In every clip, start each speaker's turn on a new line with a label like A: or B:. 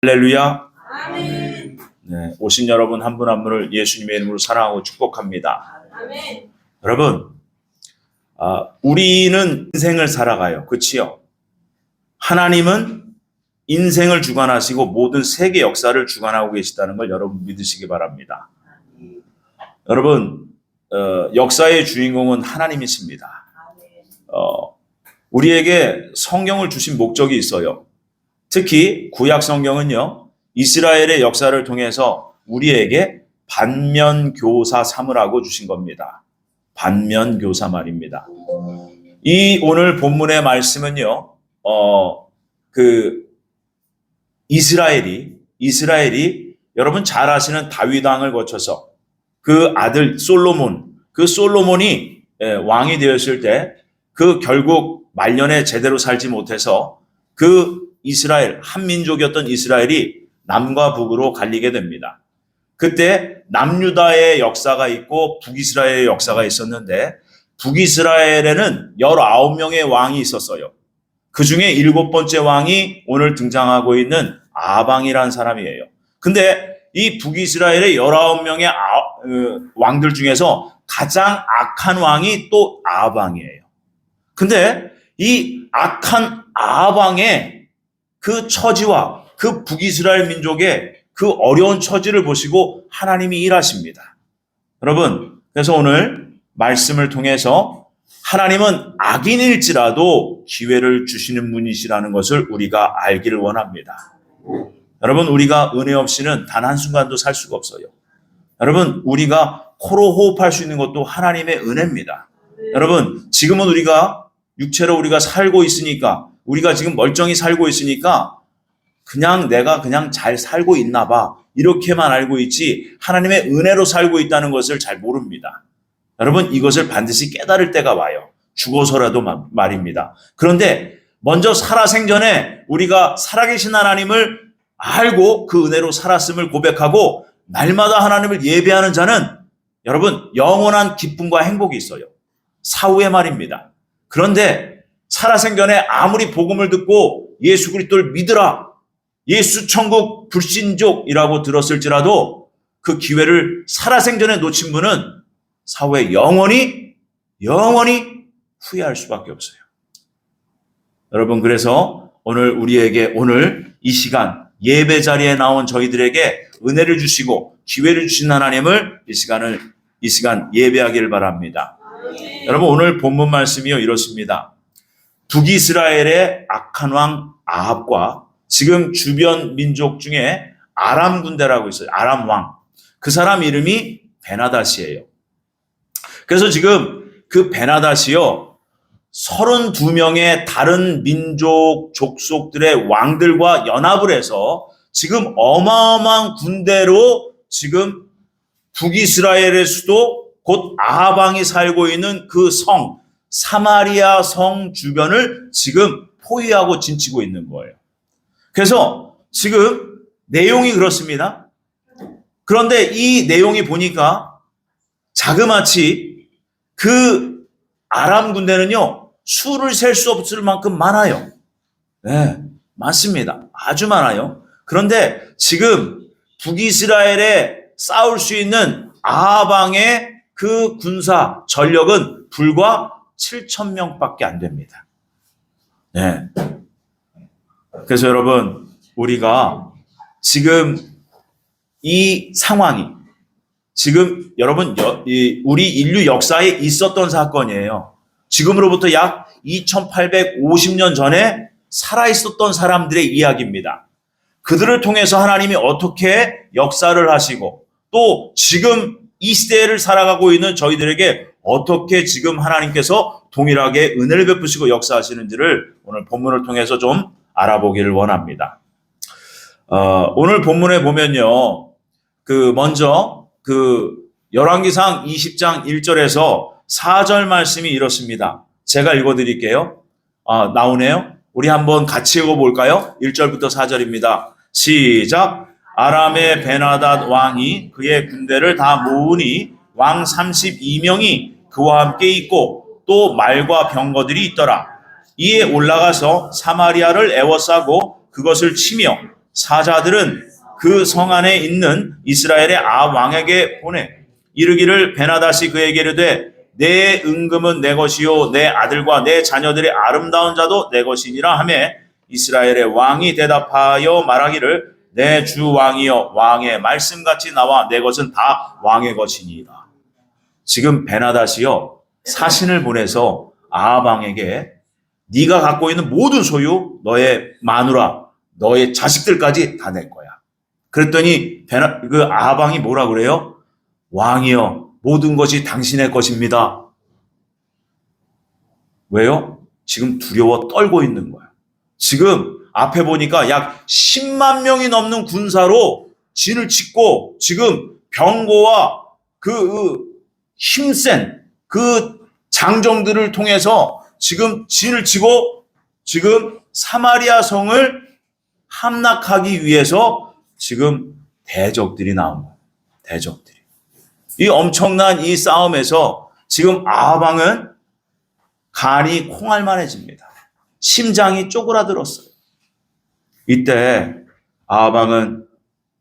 A: 할렐루야.
B: 아멘.
A: 네, 오신 여러분 한 분 한 분을 예수님의 이름으로 사랑하고 축복합니다.
B: 아멘.
A: 여러분, 우리는 인생을 살아가요. 그렇지요? 하나님은 인생을 주관하시고 모든 세계 역사를 주관하고 계시다는 걸 여러분 믿으시기 바랍니다. 여러분, 역사의 주인공은 하나님이십니다. 우리에게 성경을 주신 목적이 있어요. 특히 구약 성경은요, 이스라엘의 역사를 통해서 우리에게 반면교사 삼으라고 주신 겁니다. 반면교사 말입니다. 이 오늘 본문의 말씀은요, 이스라엘이 여러분 잘 아시는 다윗 왕을 거쳐서 그 아들 솔로몬이 왕이 되었을 때 그 결국 말년에 제대로 살지 못해서 그 이스라엘, 한민족이었던 이스라엘이 남과 북으로 갈리게 됩니다. 그때 남유다의 역사가 있고 북이스라엘의 역사가 있었는데 북이스라엘에는 19명의 왕이 있었어요. 그 중에 7번째 왕이 오늘 등장하고 있는 아방이라는 사람이에요. 근데 이 북이스라엘의 19명의 왕들 중에서 가장 악한 왕이 또 아방이에요. 근데 이 악한 아방의 그 처지와 그 북이스라엘 민족의 그 어려운 처지를 보시고 하나님이 일하십니다. 여러분, 그래서 오늘 말씀을 통해서 하나님은 악인일지라도 기회를 주시는 분이시라는 것을 우리가 알기를 원합니다. 여러분, 우리가 은혜 없이는 단 한순간도 살 수가 없어요. 여러분, 우리가 코로 호흡할 수 있는 것도 하나님의 은혜입니다. 여러분, 지금은 우리가 육체로 우리가 살고 있으니까, 우리가 지금 멀쩡히 살고 있으니까 내가 잘 살고 있나 봐, 이렇게만 알고 있지 하나님의 은혜로 살고 있다는 것을 잘 모릅니다. 여러분, 이것을 반드시 깨달을 때가 와요. 죽어서라도 말입니다. 그런데 먼저 살아생전에 우리가 살아계신 하나님을 알고 그 은혜로 살았음을 고백하고 날마다 하나님을 예배하는 자는 여러분 영원한 기쁨과 행복이 있어요. 사후의 말입니다. 그런데 살아생전에 아무리 복음을 듣고 예수 그리스도를 믿으라, 예수 천국 불신족이라고 들었을지라도 그 기회를 살아생전에 놓친 분은 사후에 영원히 후회할 수밖에 없어요. 여러분, 그래서 오늘 이 시간 예배 자리에 나온 저희들에게 은혜를 주시고 기회를 주신 하나님을 이 시간 예배하기를 바랍니다. 여러분, 오늘 본문 말씀이요 이렇습니다. 북이스라엘의 악한 왕 아합과 지금 주변 민족 중에 아람 군대라고 있어요. 아람 왕. 그 사람 이름이 베나닷이에요. 그래서 지금 그 베나닷이요 32명의 다른 민족 족속들의 왕들과 연합을 해서 지금 어마어마한 군대로 지금 북이스라엘의 수도 곧 아합 왕이 살고 있는 그 성 사마리아 성 주변을 지금 포위하고 진치고 있는 거예요. 그래서 지금 내용이 그렇습니다. 그런데 이 내용이 보니까 자그마치 그 아람 군대는요 수를 셀 수 없을 만큼 많아요. 네, 많습니다. 아주 많아요. 그런데 지금 북이스라엘에 싸울 수 있는 아합 왕의 그 군사 전력은 불과 7,000명밖에 안 됩니다. 네. 그래서 여러분, 우리가 지금 이 상황이 지금 여러분 우리 인류 역사에 있었던 사건이에요. 지금으로부터 약 2850년 전에 살아있었던 사람들의 이야기입니다. 그들을 통해서 하나님이 어떻게 역사를 하시고 또 지금 이 시대를 살아가고 있는 저희들에게 어떻게 지금 하나님께서 동일하게 은혜를 베푸시고 역사하시는지를 오늘 본문을 통해서 좀 알아보기를 원합니다. 오늘 본문에 보면요, 먼저 열왕기상 20장 1절에서 4절 말씀이 이렇습니다. 제가 읽어드릴게요. 나오네요. 우리 한번 같이 읽어볼까요? 1절부터 4절입니다. 시작. 아람의 베나닷 왕이 그의 군대를 다 모으니 왕 32명이 그와 함께 있고 또 말과 병거들이 있더라. 이에 올라가서 사마리아를 에워싸고 그것을 치며 사자들은 그 성 안에 있는 이스라엘의 왕에게 보내 이르기를 베나다시 그에게 이르되 내 은금은 내 것이요 내 아들과 내 자녀들의 아름다운 자도 내 것이니라 하매 이스라엘의 왕이 대답하여 말하기를 내 주 왕이여 왕의 말씀같이 나와 내 것은 다 왕의 것이니이다. 지금 베나다시요 사신을 보내서 아합 왕에게 네가 갖고 있는 모든 소유, 너의 마누라, 너의 자식들까지 다 내 거야. 그랬더니 그 아합 왕이 뭐라 그래요? 왕이여 모든 것이 당신의 것입니다. 왜요? 지금 두려워 떨고 있는 거야. 지금 앞에 보니까 약 10만 명이 넘는 군사로 진을 치고 지금 병거와 그 힘센 그 장정들을 통해서 지금 진을 치고 지금 사마리아 성을 함락하기 위해서 지금 대적들이 나온 거예요. 대적들이. 이 엄청난 이 싸움에서 지금 아합 왕은 간이 콩알만해집니다. 심장이 쪼그라들었어요. 이때 아합 왕은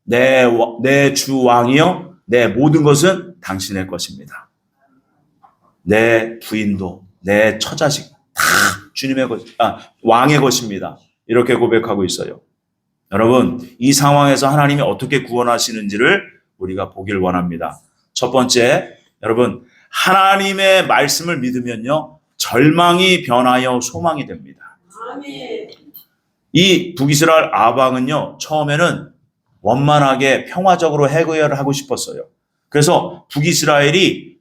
A: 내 주 왕이여 내 모든 것은 당신의 것입니다. 내 부인도 내 처자식 다 주님의 것, 왕의 것입니다. 이렇게 고백하고 있어요. 여러분, 이 상황에서 하나님이 어떻게 구원하시는지를 우리가 보길 원합니다. 첫 번째, 여러분, 하나님의 말씀을 믿으면요, 절망이 변하여 소망이 됩니다. 아멘. 이 북이스라엘 아합 왕은요, 처음에는 원만하게 평화적으로 해결을 하고 싶었어요. 그래서 북이스라엘이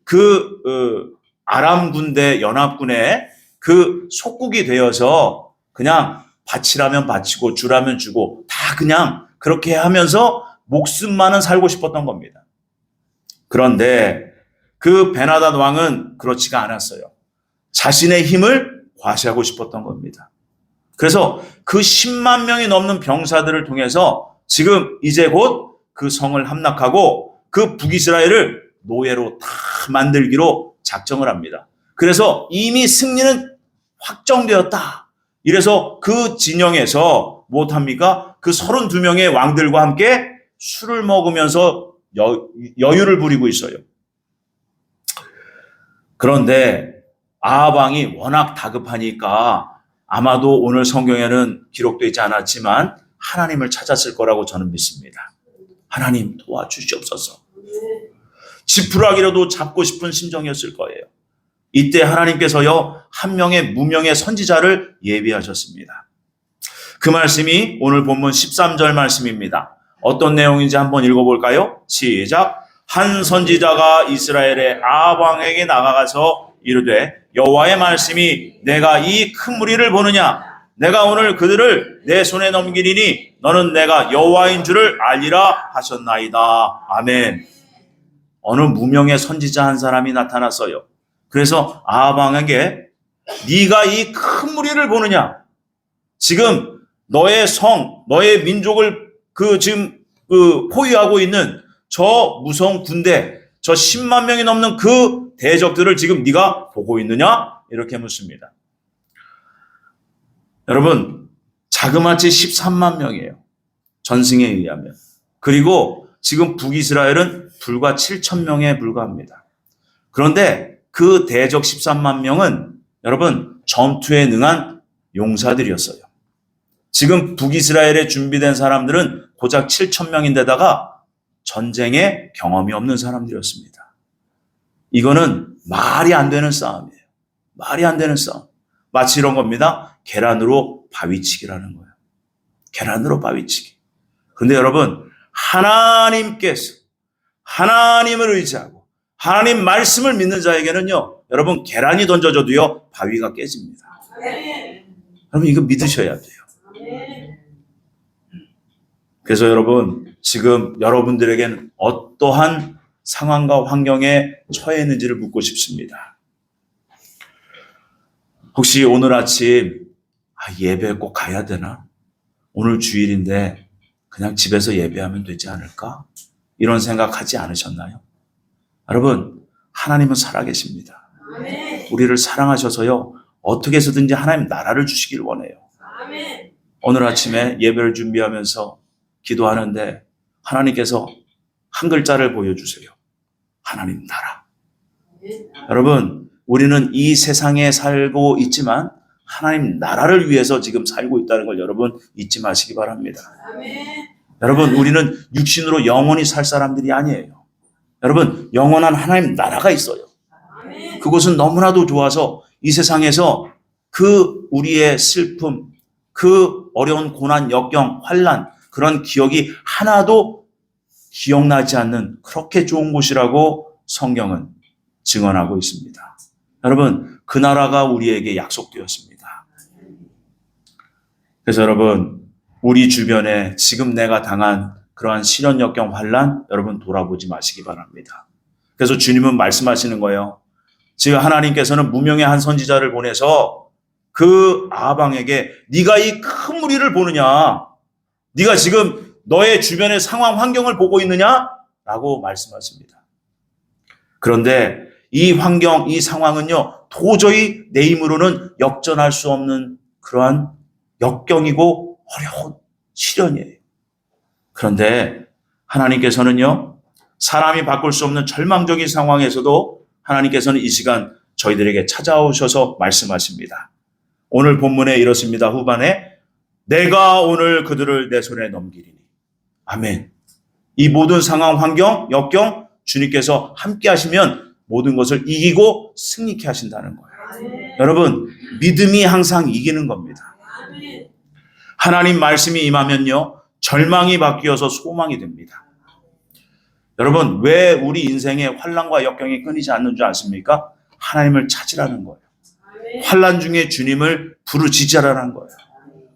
A: 아람 군대 연합군의 그 속국이 되어서 그냥 바치라면 바치고 주라면 주고 다 그냥 그렇게 하면서 목숨만은 살고 싶었던 겁니다. 그런데 그 베나닷 왕은 그렇지가 않았어요. 자신의 힘을 과시하고 싶었던 겁니다. 그래서 그 10만 명이 넘는 병사들을 통해서 지금 이제 곧 그 성을 함락하고 그 북이스라엘을 노예로 다 만들기로 작정을 합니다. 그래서 이미 승리는 확정되었다. 이래서 그 진영에서 무엇합니까? 그 32명의 왕들과 함께 술을 먹으면서 여유를 부리고 있어요. 그런데 아합 왕이 워낙 다급하니까 아마도 오늘 성경에는 기록되어 있지 않았지만 하나님을 찾았을 거라고 저는 믿습니다. 하나님 도와주시옵소서. 지푸라기라도 잡고 싶은 심정이었을 거예요. 이때 하나님께서요, 한 명의 무명의 선지자를 예비하셨습니다. 그 말씀이 오늘 본문 13절 말씀입니다. 어떤 내용인지 한번 읽어볼까요? 시작. 한 선지자가 이스라엘의 아합 왕에게 나가가서 이르되 여호와의 말씀이 내가 이 큰 무리를 보느냐? 내가 오늘 그들을 내 손에 넘기리니 너는 내가 여호와인 줄을 알리라 하셨나이다. 아멘. 어느 무명의 선지자 한 사람이 나타났어요. 그래서 아합 왕에게 네가 이 큰 무리를 보느냐? 지금 너의 성, 너의 민족을 지금 포위하고 있는 저 무서운 군대, 저 10만 명이 넘는 그 대적들을 지금 네가 보고 있느냐? 이렇게 묻습니다. 여러분, 자그마치 13만 명이에요. 전승에 의하면. 그리고 지금 북이스라엘은 불과 7천 명에 불과합니다. 그런데 그 대적 13만 명은 여러분 전투에 능한 용사들이었어요. 지금 북이스라엘에 준비된 사람들은 고작 7천 명인데다가 전쟁에 경험이 없는 사람들이었습니다. 이거는 말이 안 되는 싸움이에요. 말이 안 되는 싸움. 마치 이런 겁니다. 계란으로 바위치기라는 거예요. 계란으로 바위치기. 그런데 여러분, 하나님께서 하나님을 의지하고 하나님 말씀을 믿는 자에게는요, 여러분 계란이 던져져도요 바위가 깨집니다. 여러분 이거 믿으셔야 돼요. 그래서 여러분 지금 여러분들에게는 어떠한 상황과 환경에 처해 있는지를 묻고 싶습니다. 혹시 오늘 아침 예배 꼭 가야 되나? 오늘 주일인데 그냥 집에서 예배하면 되지 않을까? 이런 생각하지 않으셨나요? 여러분, 하나님은 살아계십니다. 우리를 사랑하셔서요, 어떻게 해서든지 하나님 나라를 주시길 원해요. 오늘 아침에 예배를 준비하면서 기도하는데 하나님께서 한 글자를 보여주세요. 하나님 나라. 여러분, 우리는 이 세상에 살고 있지만 하나님 나라를 위해서 지금 살고 있다는 걸 여러분 잊지 마시기 바랍니다. 여러분, 우리는 육신으로 영원히 살 사람들이 아니에요. 여러분, 영원한 하나님 나라가 있어요. 그것은 너무나도 좋아서 이 세상에서 그 우리의 슬픔, 그 어려운 고난, 역경, 환난, 그런 기억이 하나도 기억나지 않는 그렇게 좋은 곳이라고 성경은 증언하고 있습니다. 여러분, 그 나라가 우리에게 약속되었습니다. 그래서 여러분, 우리 주변에 지금 내가 당한 그러한 시련, 역경, 환난 여러분 돌아보지 마시기 바랍니다. 그래서 주님은 말씀하시는 거예요. 지금 하나님께서는 무명의 한 선지자를 보내서 그 아방에게 네가 이 큰 무리를 보느냐? 네가 지금 너의 주변의 상황, 환경을 보고 있느냐? 라고 말씀하십니다. 그런데 이 환경, 이 상황은요, 도저히 내 힘으로는 역전할 수 없는 그러한 역경이고 어려운 시련이에요. 그런데 하나님께서는요, 사람이 바꿀 수 없는 절망적인 상황에서도 하나님께서는 이 시간 저희들에게 찾아오셔서 말씀하십니다. 오늘 본문에 이렇습니다. 후반에 내가 오늘 그들을 내 손에 넘기리니. 아멘. 이 모든 상황, 환경, 역경 주님께서 함께 하시면 모든 것을 이기고 승리케 하신다는 거예요. 여러분, 믿음이 항상 이기는 겁니다. 하나님 말씀이 임하면요, 절망이 바뀌어서 소망이 됩니다. 여러분, 왜 우리 인생에 환난과 역경이 끊이지 않는 줄 아십니까? 하나님을 찾으라는 거예요. 환난 중에 주님을 부르짖으라는 거예요.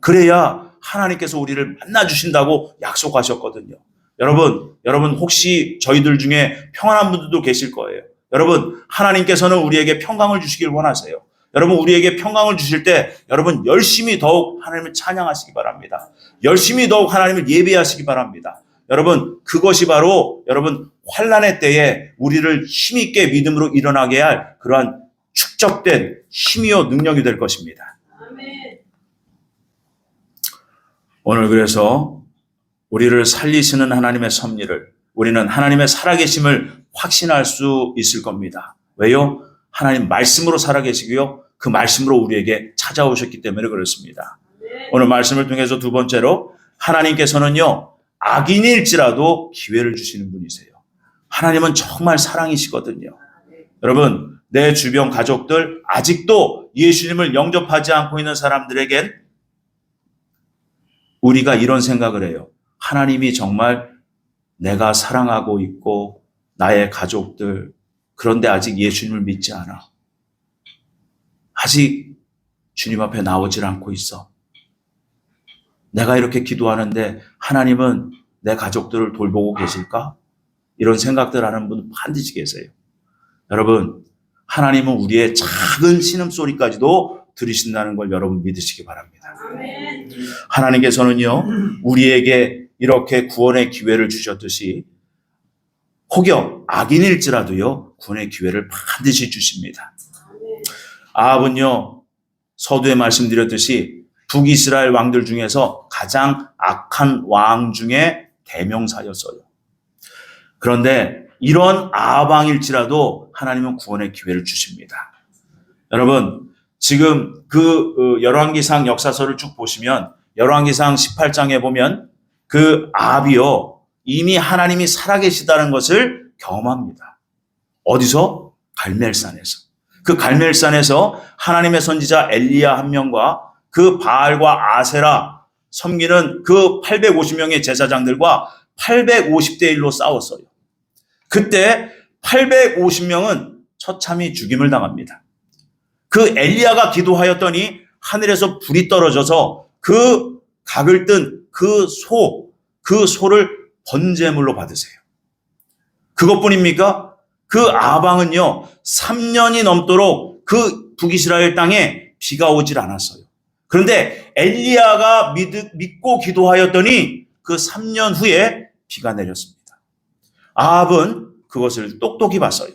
A: 그래야 하나님께서 우리를 만나주신다고 약속하셨거든요. 여러분 혹시 저희들 중에 평안한 분들도 계실 거예요. 여러분, 하나님께서는 우리에게 평강을 주시길 원하세요. 여러분, 우리에게 평강을 주실 때 여러분 열심히 더욱 하나님을 찬양하시기 바랍니다. 열심히 더욱 하나님을 예배하시기 바랍니다. 여러분, 그것이 바로 여러분 환난의 때에 우리를 힘있게 믿음으로 일어나게 할 그러한 축적된 힘이요 능력이 될 것입니다. 오늘 그래서 우리를 살리시는 하나님의 섭리를, 우리는 하나님의 살아계심을 확신할 수 있을 겁니다. 왜요? 하나님 말씀으로 살아계시고요, 그 말씀으로 우리에게 찾아오셨기 때문에 그렇습니다. 오늘 말씀을 통해서 두 번째로 하나님께서는요, 악인일지라도 기회를 주시는 분이세요. 하나님은 정말 사랑이시거든요. 여러분, 내 주변 가족들, 아직도 예수님을 영접하지 않고 있는 사람들에겐 우리가 이런 생각을 해요. 하나님이 정말 내가 사랑하고 있고 나의 가족들, 그런데 아직 예수님을 믿지 않아. 아직 주님 앞에 나오질 않고 있어. 내가 이렇게 기도하는데 하나님은 내 가족들을 돌보고 계실까? 이런 생각들 하는 분 반드시 계세요. 여러분, 하나님은 우리의 작은 신음소리까지도 들으신다는 걸 여러분 믿으시기 바랍니다. 하나님께서는요, 우리에게 이렇게 구원의 기회를 주셨듯이 혹여 악인일지라도요, 구원의 기회를 반드시 주십니다. 아합은요, 서두에 말씀드렸듯이 북이스라엘 왕들 중에서 가장 악한 왕 중에 대명사였어요. 그런데 이런 아합 왕일지라도 하나님은 구원의 기회를 주십니다. 여러분, 지금 그 열왕기상 역사서를 쭉 보시면 열왕기상 18장에 보면 그 아합이요, 이미 하나님이 살아계시다는 것을 경험합니다. 어디서? 갈멜산에서. 그 갈멜산에서 하나님의 선지자 엘리야 한 명과 그 바알과 아세라 섬기는 그 850명의 제사장들과 850대 1로 싸웠어요. 그때 850명은 처참히 죽임을 당합니다. 그 엘리야가 기도하였더니 하늘에서 불이 떨어져서 그 각을 뜬 그 소를 번제물로 받으세요. 그것뿐입니까? 그 아방은요, 3년이 넘도록 그 북이스라엘 땅에 비가 오질 않았어요. 그런데 엘리야가 믿고 기도하였더니 그 3년 후에 비가 내렸습니다. 아합은 그것을 똑똑히 봤어요.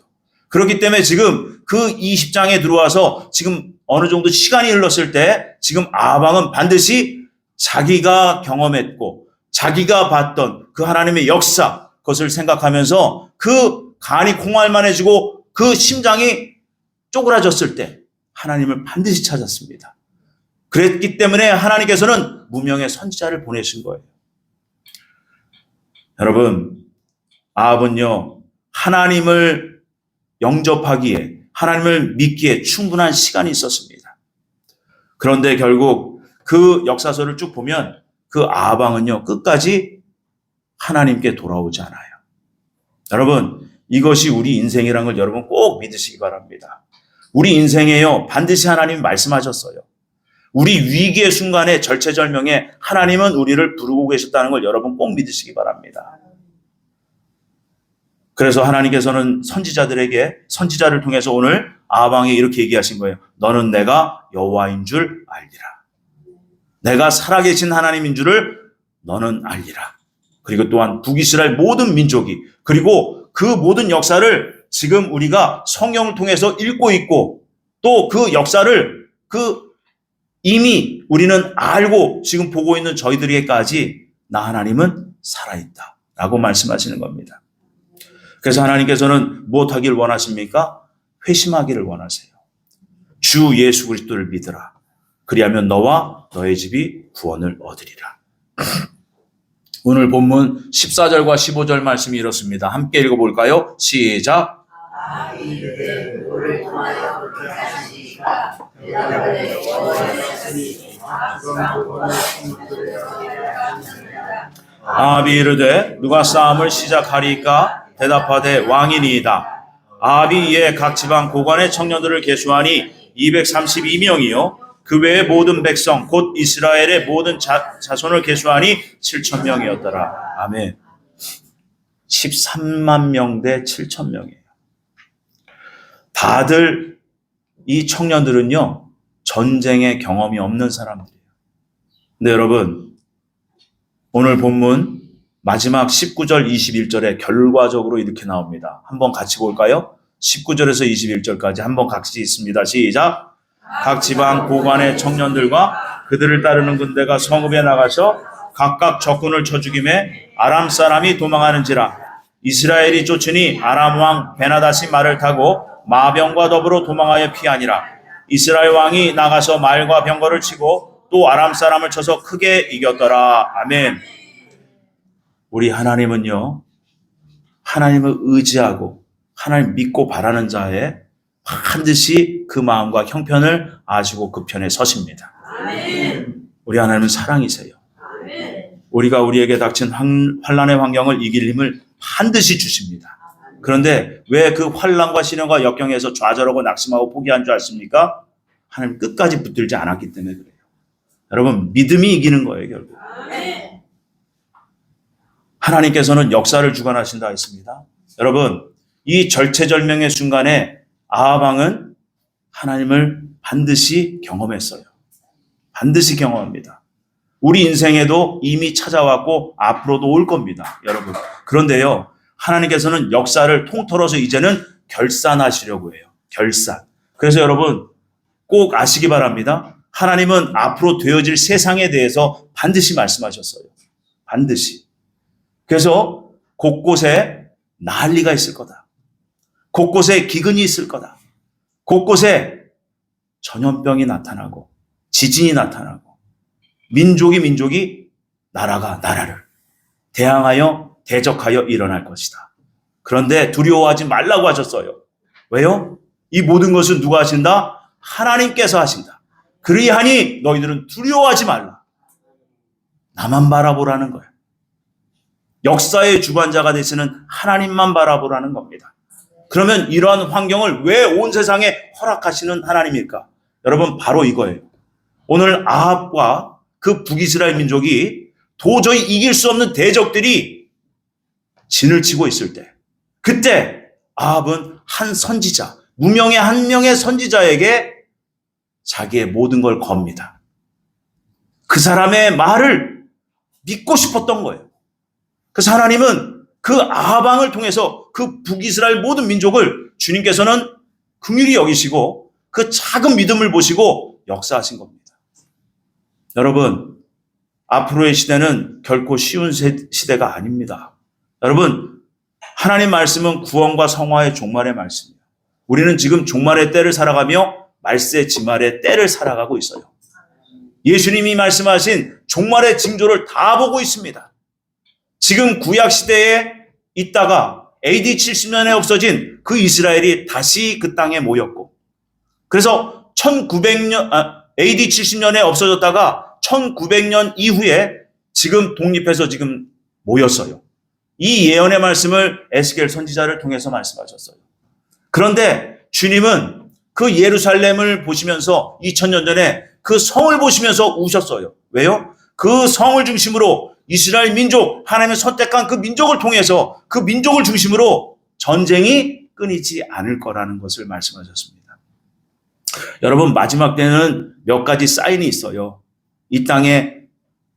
A: 그렇기 때문에 지금 그 20장에 들어와서 지금 어느 정도 시간이 흘렀을 때 지금 아합은 반드시 자기가 경험했고 자기가 봤던 그 하나님의 역사, 그것을 생각하면서 그 간이 콩알만해지고 그 심장이 쪼그라졌을 때 하나님을 반드시 찾았습니다. 그랬기 때문에 하나님께서는 무명의 선지자를 보내신 거예요. 여러분, 아합은요, 하나님을 영접하기에, 하나님을 믿기에 충분한 시간이 있었습니다. 그런데 결국 그 역사서를 쭉 보면 그 아합 왕은요, 끝까지 하나님께 돌아오지 않아요. 여러분, 이것이 우리 인생이라는 걸 여러분 꼭 믿으시기 바랍니다. 우리 인생에요, 반드시 하나님이 말씀하셨어요. 우리 위기의 순간에 절체절명에 하나님은 우리를 부르고 계셨다는 걸 여러분 꼭 믿으시기 바랍니다. 그래서 하나님께서는 선지자를 통해서 오늘 아합 왕이 이렇게 얘기하신 거예요. 너는 내가 여호와인 줄 알리라. 내가 살아계신 하나님인 줄을 너는 알리라. 그리고 또한 북이스라엘 모든 민족이, 그리고 그 모든 역사를 지금 우리가 성경을 통해서 읽고 있고, 또 그 역사를 이미 우리는 알고 지금 보고 있는 저희들에게까지 나 하나님은 살아있다 라고 말씀하시는 겁니다. 그래서 하나님께서는 무엇하기를 원하십니까? 회심하기를 원하세요. 주 예수 그리스도를 믿으라. 그리하면 너와 너의 집이 구원을 얻으리라. 오늘 본문 14절과 15절 말씀이 이렇습니다. 함께 읽어볼까요? 시작. 아합이 이르되 누가 싸움을 시작하리까? 대답하되 왕이니이다. 아합이 이에 각 지방 고관의 청년들을 계수하니 232명이요 그 외의 모든 백성 곧 이스라엘의 모든 자손을 계수하니 7,000명이었더라. 아멘. 13만 명 대 7,000명이에요. 다들 이 청년들은요, 전쟁의 경험이 없는 사람들이에요. 근데 여러분, 오늘 본문 마지막 19절, 21절에 결과적으로 이렇게 나옵니다. 한번 같이 볼까요? 19절에서 21절까지 한번 같이 있습니다. 시작. 각 지방 고관의 청년들과 그들을 따르는 군대가 성읍에 나가서 각각 적군을 쳐 죽임에 아람 사람이 도망하는지라. 이스라엘이 쫓으니 아람 왕 베나닷이 말을 타고 마병과 더불어 도망하여 피하니라. 이스라엘 왕이 나가서 말과 병거를 치고 또 아람 사람을 쳐서 크게 이겼더라. 아멘. 우리 하나님은요, 하나님을 의지하고 하나님 믿고 바라는 자에 반드시 그 마음과 형편을 아시고 그 편에 서십니다. 아멘. 우리 하나님은 사랑이세요. 아멘. 우리가 우리에게 닥친 환난의 환경을 이길 힘을 반드시 주십니다. 그런데 왜 그 환난과 시련과 역경에서 좌절하고 낙심하고 포기한 줄 아십니까? 하나님 끝까지 붙들지 않았기 때문에 그래요. 여러분, 믿음이 이기는 거예요, 결국. 아멘. 하나님께서는 역사를 주관하신다 했습니다. 여러분, 이 절체절명의 순간에 아합 왕은 하나님을 반드시 경험했어요. 반드시 경험합니다. 우리 인생에도 이미 찾아왔고 앞으로도 올 겁니다, 여러분. 그런데요, 하나님께서는 역사를 통틀어서 이제는 결산하시려고 해요. 결산. 그래서 여러분 꼭 아시기 바랍니다. 하나님은 앞으로 되어질 세상에 대해서 반드시 말씀하셨어요. 반드시. 그래서 곳곳에 난리가 있을 거다. 곳곳에 기근이 있을 거다. 곳곳에 전염병이 나타나고 지진이 나타나고 민족이 나라가 나라를 대항하여 대적하여 일어날 것이다. 그런데 두려워하지 말라고 하셨어요. 왜요? 이 모든 것은 누가 하신다? 하나님께서 하신다. 그리하니 너희들은 두려워하지 말라. 나만 바라보라는 거예요. 역사의 주관자가 되시는 하나님만 바라보라는 겁니다. 그러면 이러한 환경을 왜 온 세상에 허락하시는 하나님일까? 여러분, 바로 이거예요. 오늘 아합과 그 북이스라엘 민족이 도저히 이길 수 없는 대적들이 진을 치고 있을 때, 그때 아합은 한 선지자, 무명의 한 명의 선지자에게 자기의 모든 걸 겁니다. 그 사람의 말을 믿고 싶었던 거예요. 그래서 하나님은 그 아합 왕을 통해서 그 북이스라엘 모든 민족을 주님께서는 긍휼히 여기시고 그 작은 믿음을 보시고 역사하신 겁니다. 여러분, 앞으로의 시대는 결코 쉬운 시대가 아닙니다. 여러분, 하나님 말씀은 구원과 성화의 종말의 말씀이에요. 우리는 지금 종말의 때를 살아가며 말세 지말의 때를 살아가고 있어요. 예수님이 말씀하신 종말의 징조를 다 보고 있습니다. 지금 구약 시대에 있다가 AD 70년에 없어진 그 이스라엘이 다시 그 땅에 모였고, 그래서 1900년, AD 70년에 없어졌다가 1900년 이후에 지금 독립해서 지금 모였어요. 이 예언의 말씀을 에스겔 선지자를 통해서 말씀하셨어요. 그런데 주님은 그 예루살렘을 보시면서 2000년 전에 그 성을 보시면서 우셨어요. 왜요? 그 성을 중심으로 이스라엘 민족, 하나님의 선택한 그 민족을 통해서 그 민족을 중심으로 전쟁이 끊이지 않을 거라는 것을 말씀하셨습니다. 여러분, 마지막 때는 몇 가지 사인이 있어요. 이 땅에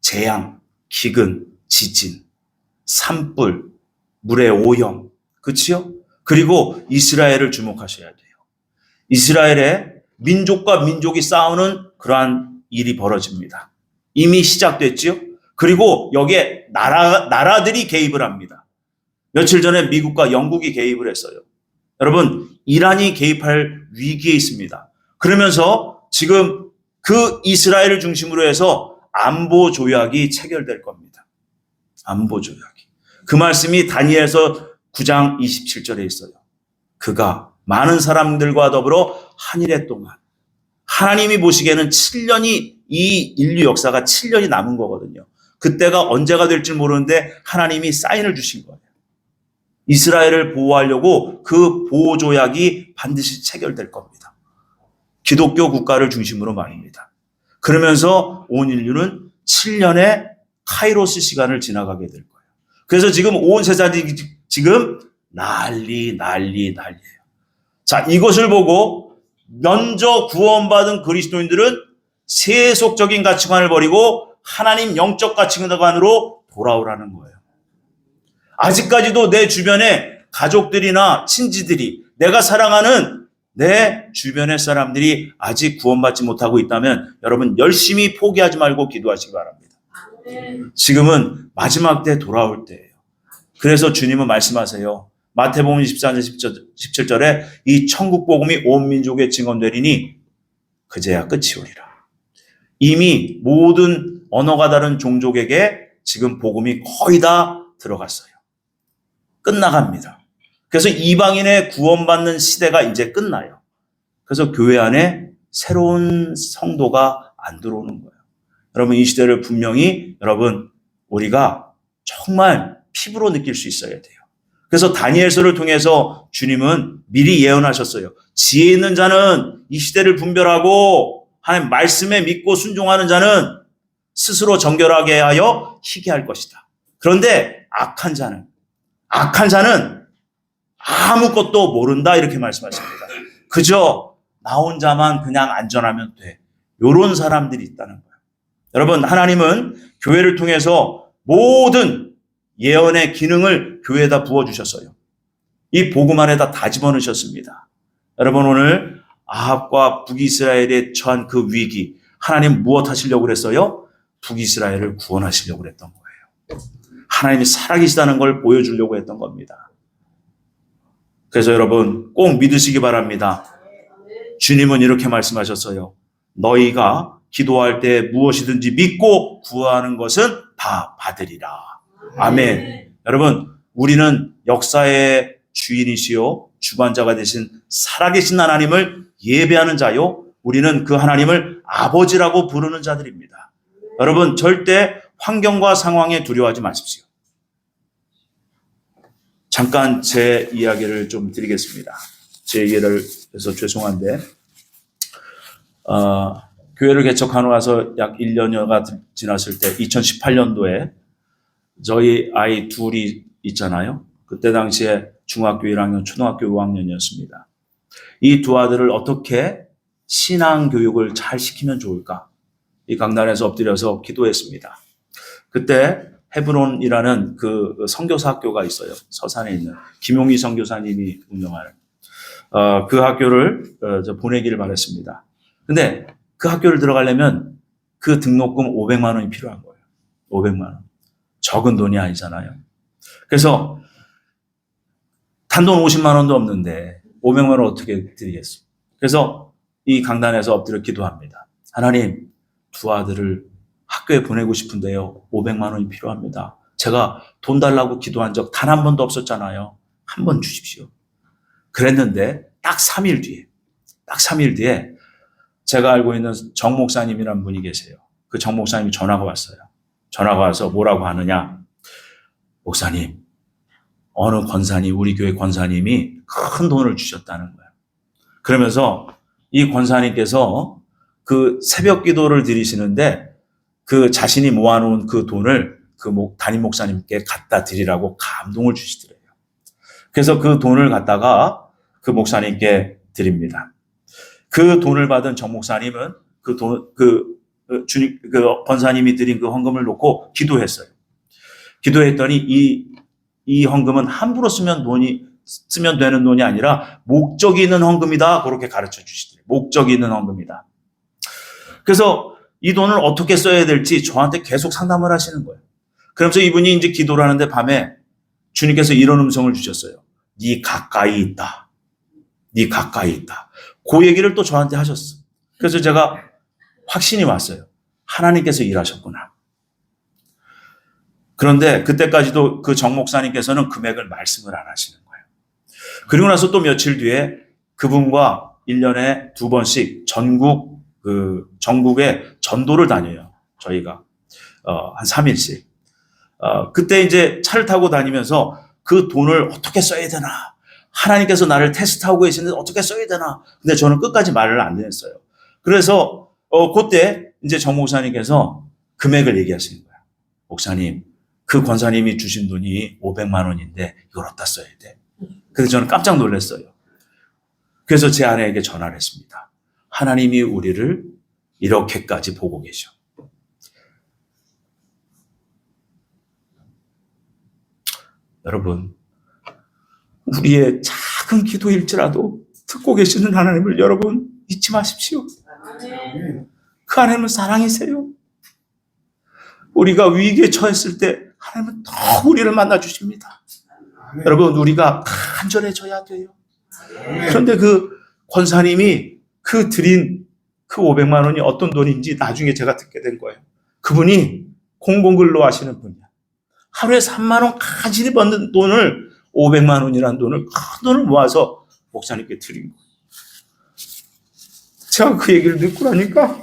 A: 재앙, 기근, 지진, 산불, 물의 오염, 그치요? 그리고 이스라엘을 주목하셔야 돼요. 이스라엘의 민족과 민족이 싸우는 그러한 일이 벌어집니다. 이미 시작됐지요? 그리고 여기에 나라들이 개입을 합니다. 며칠 전에 미국과 영국이 개입을 했어요. 여러분, 이란이 개입할 위기에 있습니다. 그러면서 지금 그 이스라엘을 중심으로 해서 안보 조약이 체결될 겁니다. 안보 조약이. 그 말씀이 다니엘서 9장 27절에 있어요. 그가 많은 사람들과 더불어 한 일해 동안, 하나님이 보시기에는 7년이, 이 인류 역사가 7년이 남은 거거든요. 그때가 언제가 될지 모르는데 하나님이 사인을 주신 거예요. 이스라엘을 보호하려고 그 보호 조약이 반드시 체결될 겁니다. 기독교 국가를 중심으로 말입니다. 그러면서 온 인류는 7년의 카이로스 시간을 지나가게 될 거예요. 그래서 지금 온 세상이 지금 난리예요. 자, 이것을 보고 먼저 구원받은 그리스도인들은 세속적인 가치관을 버리고 하나님 영적 가치관으로 돌아오라는 거예요. 아직까지도 내 주변에 가족들이나 친지들이, 내가 사랑하는 내 주변의 사람들이 아직 구원받지 못하고 있다면 여러분 열심히 포기하지 말고 기도하시기 바랍니다. 지금은 마지막 때 돌아올 때예요. 그래서 주님은 말씀하세요. 마태복음 24장 17절에 이 천국 복음이 온 민족에 증언되리니 그제야 끝이 오리라. 이미 모든 언어가 다른 종족에게 지금 복음이 거의 다 들어갔어요. 끝나갑니다. 그래서 이방인의 구원받는 시대가 이제 끝나요. 그래서 교회 안에 새로운 성도가 안 들어오는 거예요. 여러분, 이 시대를 분명히 여러분 우리가 정말 피부로 느낄 수 있어야 돼요. 그래서 다니엘서를 통해서 주님은 미리 예언하셨어요. 지혜 있는 자는 이 시대를 분별하고 하나님 말씀에 믿고 순종하는 자는 스스로 정결하게 하여 희게 할 것이다. 그런데 악한 자는 아무것도 모른다 이렇게 말씀하십니다. 그저 나 혼자만 그냥 안전하면 돼. 이런 사람들이 있다는 거예요. 여러분, 하나님은 교회를 통해서 모든 예언의 기능을 교회에다 부어주셨어요. 이 복음 안에다 다 집어넣으셨습니다. 여러분, 오늘 아합과 북이스라엘에 처한 그 위기, 하나님 무엇 하시려고 그랬어요? 북이스라엘을 구원하시려고 그랬던 거예요. 하나님이 살아계시다는 걸 보여주려고 했던 겁니다. 그래서 여러분 꼭 믿으시기 바랍니다. 주님은 이렇게 말씀하셨어요. 너희가 기도할 때 무엇이든지 믿고 구하는 것은 다 받으리라. 아멘. 여러분, 우리는 역사의 주인이시요 주관자가 되신 살아계신 하나님을 예배하는 자요, 우리는 그 하나님을 아버지라고 부르는 자들입니다. 여러분, 절대 환경과 상황에 두려워하지 마십시오. 잠깐 제 이야기를 좀 드리겠습니다. 제 얘기를 해서 죄송한데, 교회를 개척하고 나서 약 1년여가 지났을 때 2018년도에 저희 아이 둘이 있잖아요. 그때 당시에 중학교 1학년, 초등학교 5학년이었습니다. 이 두 아들을 어떻게 신앙 교육을 잘 시키면 좋을까? 이 강단에서 엎드려서 기도했습니다. 그때 헤브론이라는 그 선교사 학교가 있어요. 서산에 있는 김용희 선교사님이 운영하는 그 학교를 보내기를 바랬습니다. 근데 그 학교를 들어가려면 그 등록금 500만 원이 필요한 거예요. 500만 원. 적은 돈이 아니잖아요. 그래서 단돈 50만 원도 없는데 500만 원 어떻게 드리겠습니까? 그래서 이 강단에서 엎드려 기도합니다. 하나님, 두 아들을 학교에 보내고 싶은데요. 500만 원이 필요합니다. 제가 돈 달라고 기도한 적 단 한 번도 없었잖아요. 한 번 주십시오. 그랬는데 딱 3일 뒤에 제가 알고 있는 정 목사님이라는 분이 계세요. 그 정 목사님이 전화가 왔어요. 전화가 와서 뭐라고 하느냐. 목사님, 어느 권사님, 우리 교회 권사님이 큰 돈을 주셨다는 거예요. 그러면서 이 권사님께서 그 새벽 기도를 드리시는데 그 자신이 모아놓은 그 돈을 그 담임 목사님께 갖다 드리라고 감동을 주시더래요. 그래서 그 돈을 갖다가 그 목사님께 드립니다. 그 돈을 받은 정 목사님은 그 권사님이 드린 그 헌금을 놓고 기도했어요. 기도했더니 이 헌금은 함부로 쓰면 되는 돈이 아니라 목적이 있는 헌금이다. 그렇게 가르쳐 주시더래요. 목적이 있는 헌금이다. 그래서 이 돈을 어떻게 써야 될지 저한테 계속 상담을 하시는 거예요. 그러면서 이분이 이제 기도를 하는데 밤에 주님께서 이런 음성을 주셨어요. 네 가까이 있다. 네 가까이 있다. 그 얘기를 또 저한테 하셨어. 그래서 제가 확신이 왔어요. 하나님께서 일하셨구나. 그런데 그때까지도 그 정 목사님께서는 금액을 말씀을 안 하시는 거예요. 그리고 나서 또 며칠 뒤에 그분과 1년에 2번씩 전국에 전도를 다녀요. 저희가 한 3일씩. 그때 이제 차를 타고 다니면서 그 돈을 어떻게 써야 되나. 하나님께서 나를 테스트하고 계시는데 어떻게 써야 되나. 근데 저는 끝까지 말을 안 했어요. 그래서 그때 이제 정 목사님께서 금액을 얘기하시는 거예요. 목사님, 그 권사님이 주신 돈이 500만 원인데 이걸 어디다 써야 돼? 그래서 저는 깜짝 놀랐어요. 그래서 제 아내에게 전화를 했습니다. 하나님이 우리를 이렇게까지 보고 계셔. 여러분, 우리의 작은 기도일지라도 듣고 계시는 하나님을 여러분 잊지 마십시오. 그 하나님은 사랑이세요. 우리가 위기에 처했을 때 하나님은 더 우리를 만나주십니다. 여러분, 우리가 간절해져야 돼요. 그런데 그 권사님이 드린 그 500만 원이 어떤 돈인지 나중에 제가 듣게 된 거예요. 그분이 공공근로 하시는 분이야. 하루에 3만 원 간신히 버는 돈을 500만 원이라는 큰 돈을 모아서 목사님께 드린 거예요. 제가 그 얘기를 듣고 나니까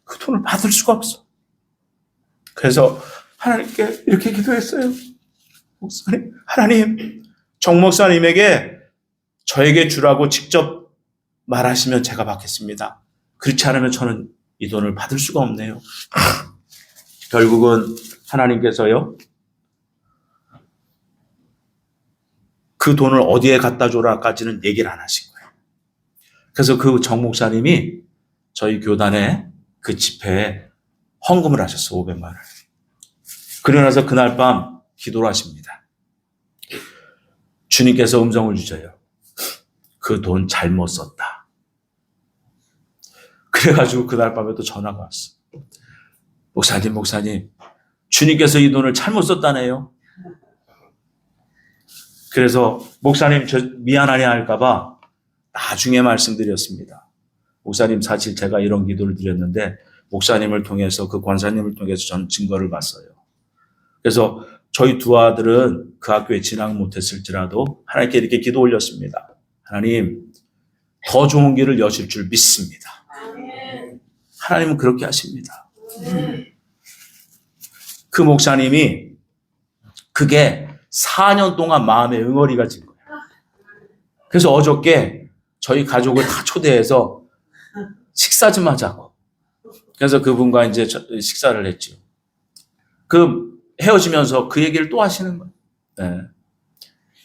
A: 그 돈을 받을 수가 없어. 그래서 하나님께 이렇게 기도했어요. 목사님, 하나님, 정 목사님에게 저에게 주라고 직접 말하시면 제가 받겠습니다. 그렇지 않으면 저는 이 돈을 받을 수가 없네요. 결국은 하나님께서요, 그 돈을 어디에 갖다 줘라까지는 얘기를 안 하신 거예요. 그래서 그 정 목사님이 저희 교단의 그 집회에 헌금을 하셨어, 500만 원. 그러고 나서 그날 밤 기도를 하십니다. 주님께서 음성을 주셔요. 그 돈 잘못 썼다. 그래가지고 그날 밤에 또 전화가 왔어. 목사님, 주님께서 이 돈을 잘못 썼다네요. 그래서 목사님 저 미안하냐 할까봐 나중에 말씀드렸습니다. 목사님, 사실 제가 이런 기도를 드렸는데 목사님을 통해서, 그 권사님을 통해서 저는 증거를 봤어요. 그래서 저희 두 아들은 그 학교에 진학 못했을지라도 하나님께 이렇게 기도 올렸습니다. 하나님, 더 좋은 길을 여실 줄 믿습니다. 하나님은 그렇게 하십니다. 그 목사님이 그게 4년 동안 마음에 응어리가 진 거예요. 그래서 어저께 저희 가족을 다 초대해서 식사 좀 하자고. 그래서 그분과 이제 식사를 했죠. 헤어지면서 그 얘기를 또 하시는 거예요. 네.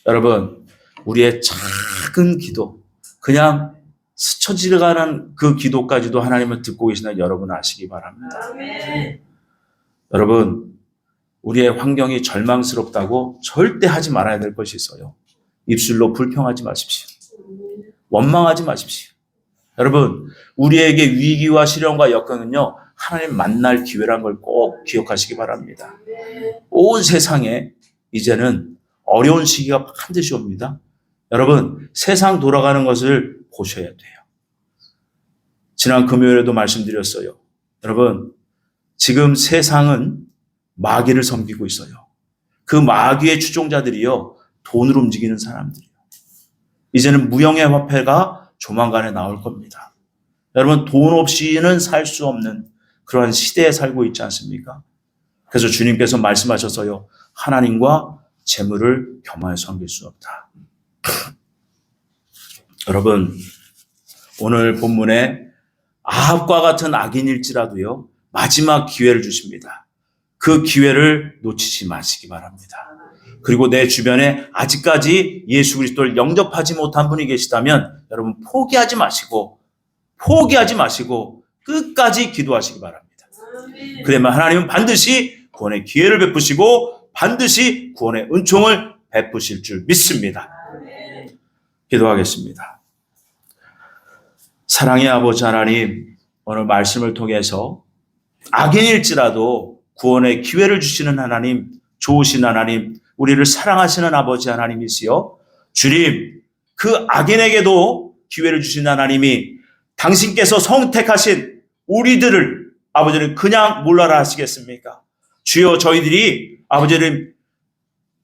A: 여러분, 우리의 작은 기도, 그냥 스쳐 지나가는 그 기도까지도 하나님은 듣고 계시는 여러분 아시기 바랍니다. 네. 여러분, 우리의 환경이 절망스럽다고 절대 하지 말아야 될 것이 있어요. 입술로 불평하지 마십시오. 원망하지 마십시오. 여러분, 우리에게 위기와 시련과 역경은요, 하나님 만날 기회란 걸 꼭 기억하시기 바랍니다. 온 세상에 이제는 어려운 시기가 반드시 옵니다. 여러분, 세상 돌아가는 것을 보셔야 돼요. 지난 금요일에도 말씀드렸어요. 여러분, 지금 세상은 마귀를 섬기고 있어요. 그 마귀의 추종자들이요, 돈으로 움직이는 사람들이에요. 이제는 무형의 화폐가 조만간에 나올 겁니다. 여러분, 돈 없이는 살 수 없는 그러한 시대에 살고 있지 않습니까? 그래서 주님께서 말씀하셔서요, 하나님과 재물을 겸하여 섬길 수 없다. 여러분, 오늘 본문에 아합과 같은 악인일지라도요, 마지막 기회를 주십니다. 그 기회를 놓치지 마시기 바랍니다. 그리고 내 주변에 아직까지 예수 그리스도를 영접하지 못한 분이 계시다면 여러분 포기하지 마시고 끝까지 기도하시기 바랍니다. 그러면 하나님은 반드시 구원의 기회를 베푸시고 반드시 구원의 은총을 베푸실 줄 믿습니다. 기도하겠습니다. 사랑의 아버지 하나님, 오늘 말씀을 통해서 악인일지라도 구원의 기회를 주시는 하나님, 좋으신 하나님, 우리를 사랑하시는 아버지 하나님이시여, 주님, 그 악인에게도 기회를 주신 하나님이 당신께서 선택하신 우리들을 아버지는 그냥 몰라라 하시겠습니까? 주여, 저희들이 아버지는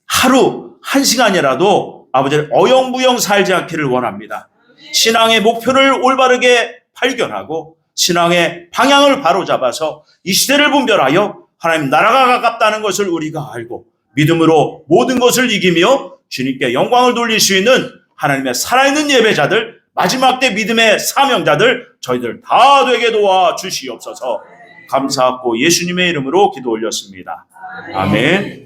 A: 하루 한 시간이라도 아버지를 어영부영 살지 않기를 원합니다. 신앙의 목표를 올바르게 발견하고 신앙의 방향을 바로잡아서 이 시대를 분별하여 하나님 나라가 가깝다는 것을 우리가 알고 믿음으로 모든 것을 이기며 주님께 영광을 돌릴 수 있는 하나님의 살아있는 예배자들, 마지막 때 믿음의 사명자들, 저희들 다 되게 도와주시옵소서. 감사하고 예수님의 이름으로 기도 올렸습니다. 아멘.